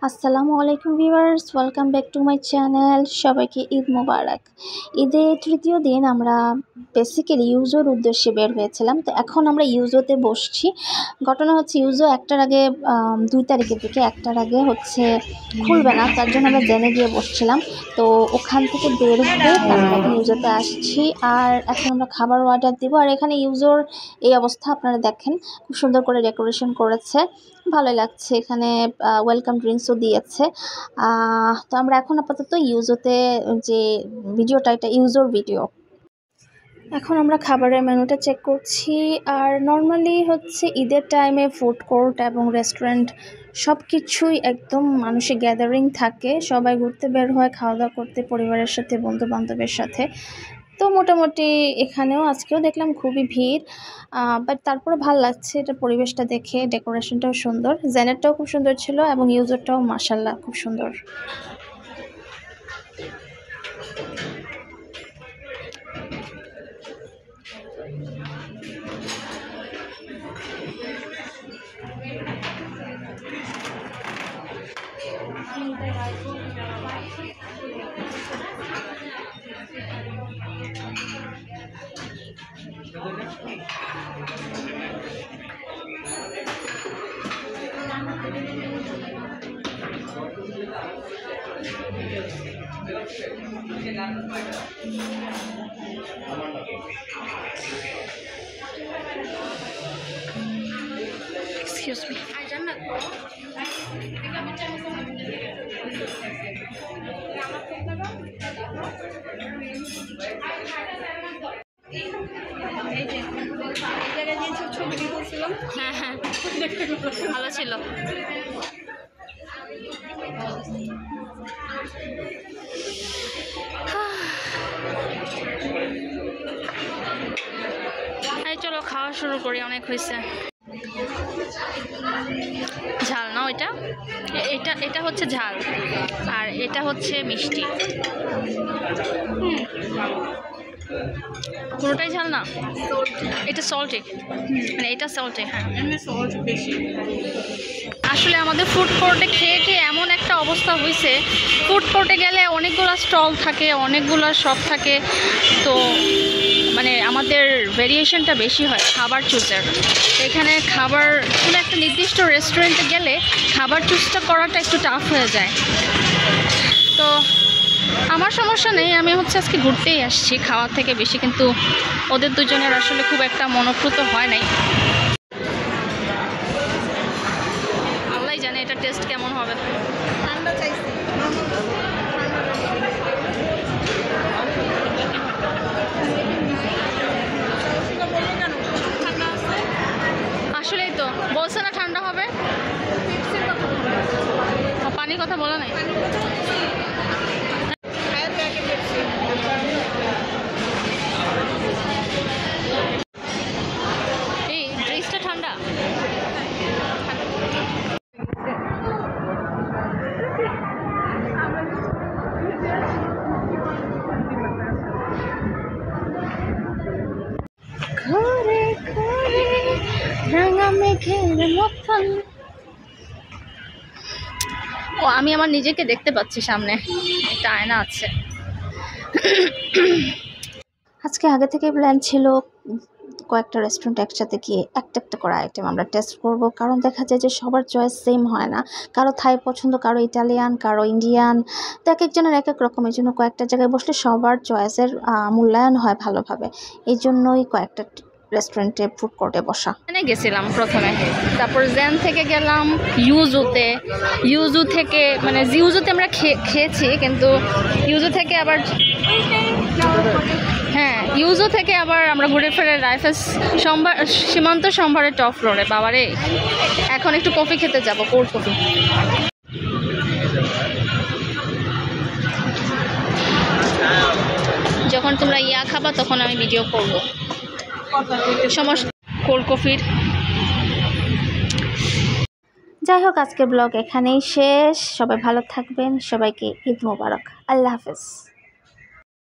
আসসালামু আলাইকুম viewers, welcome back to my channel. সবাইকে ঈদ মোবারক। ঈদের তৃতীয় দিন আমরা বেসিক্যালি ইউজোর উদ্দেশ্যে বের হয়েছিলাম। তো এখন আমরা ইউজোতে বসছি। ঘটনা হচ্ছে ইউজো একটার আগে 2 তারিখের দিকে একটার আগে খুলবে না, তার জন্য আমরা জেনে গিয়ে বসছিলাম। তো ওখান থেকে বের হয়ে তারপর এখন ইউজোতে আসছি। আর এখন আমরা খাবার অর্ডার দিব। আর এখানে ইউজোর এই অবস্থা আপনারা দেখেন, খুব সুন্দর করে ডেকোরেশন করেছে, ভালোই লাগছে। এখানে ওয়েলকাম ড্রিঙ্কসও দিয়েছে। তো আমরা এখন আপাতত ইউজোতে যে ভিডিওটা, এটা ইউজোর ভিডিও। এখন আমরা খাবারের মেনুটা চেক করছি। আর নর্মালি হচ্ছে ঈদের টাইমে ফুড কোর্ট এবং রেস্টুরেন্ট সব কিছুই একদম মানুষের গ্যাদারিং থাকে, সবাই ঘুরতে বের হয়, খাওয়া দাওয়া করতে পরিবারের সাথে, বন্ধু বান্ধবের সাথে। তো মোটামুটি এখানেও আজকেও দেখলাম খুবই ভিড়, বাট তারপরে ভালো লাগছে এটা পরিবেশটা দেখে। ডেকোরেশনটাও সুন্দর, জেনেরটাও খুব সুন্দর ছিল এবং ইউজারটাও মাশাল্লাহ খুব সুন্দর। Excuse me. হ্যাঁ হ্যাঁ, ভালো ছিল। চলো খাওয়া শুরু করি, অনেক হয়েছে। ঝাল না ওইটা, এটা হচ্ছে ঝাল আর এটা হচ্ছে মিষ্টি। পুরোটাই ঝাল না, এটা সল্টে, মানে এটা সল্টে। হ্যাঁ, সল্ট বেশি। আসলে আমাদের ফুড কোর্টে খেয়ে খেয়ে এমন একটা অবস্থা হয়েছে, ফুড কোর্টে গেলে অনেকগুলো স্টল থাকে, অনেকগুলো শপ থাকে, তো মানে আমাদের ভেরিয়েশনটা বেশি হয় খাবার চুজের। এখানে খাবার কোনো একটা নির্দিষ্ট রেস্টুরেন্টে গেলে খাবার চুজটা করাটা একটু টাফ হয়ে যায়। তো আমার সমস্যা নেই, আমি হচ্ছে আজকে ঘুরতেই আসছি, খাওয়ার থেকে বেশি কিন্তু ওদের দুজনের আসলে খুব একটা মনোপ্রুত হয় নাই। আল্লাহ জানে এটা টেস্ট কেমন হবে। আসলেই তো বলছে না ঠান্ডা হবে, পানির কথা বলা নাই। এই ড্রিঙ্কসটা ঠান্ডা। ঘরে ঘরে রাঙা মেঘের মতন। ও, আমি আমার নিজেকে দেখতে পাচ্ছি সামনে, একটা আয়না আছে। আজকে আগে থেকে প্ল্যান ছিল কয়েকটা রেস্টুরেন্ট একসাথে গিয়ে একটা একটা করে আইটেম আমরা টেস্ট করব, কারণ দেখা যায় যে সবার চয়েস সেম হয় না। কারো থাই পছন্দ, কারো ইটালিয়ান, কারো ইন্ডিয়ান, তো এক একজনের এক এক রকমের জন্য কয়েকটা জায়গায় বসলে সবার চয়েসের মূল্যায়ন হয় ভালোভাবে। এই জন্যই কয়েকটা রেস্টুরেন্টে ফুড কোর্টে বসা। এখানে গেছিলাম প্রথমে, তারপর জেন থেকে গেলাম ইউজোতে। ইউজো থেকে মানে ইউজোতে আমরা খেয়েছি, কিন্তু ইউজো থেকে আবার হ্যাঁ, ইউজো থেকে আবার আমরা ঘুরে ফিরে রাইফেলস সীমান্ত সম্ভারে টপ ফ্লোরে। বাবারে, এখন একটু কফি খেতে যাব, কোল্ড কফি। যখন তোমরা খাবা তখন আমি ভিডিও করব সমস্যা কোল্ড কফির। যাই হোক, আজকের ব্লগ এখানেই শেষ। সবাই ভালো থাকবেন, সবাইকে ঈদ মোবারক। আল্লাহ হাফেজ।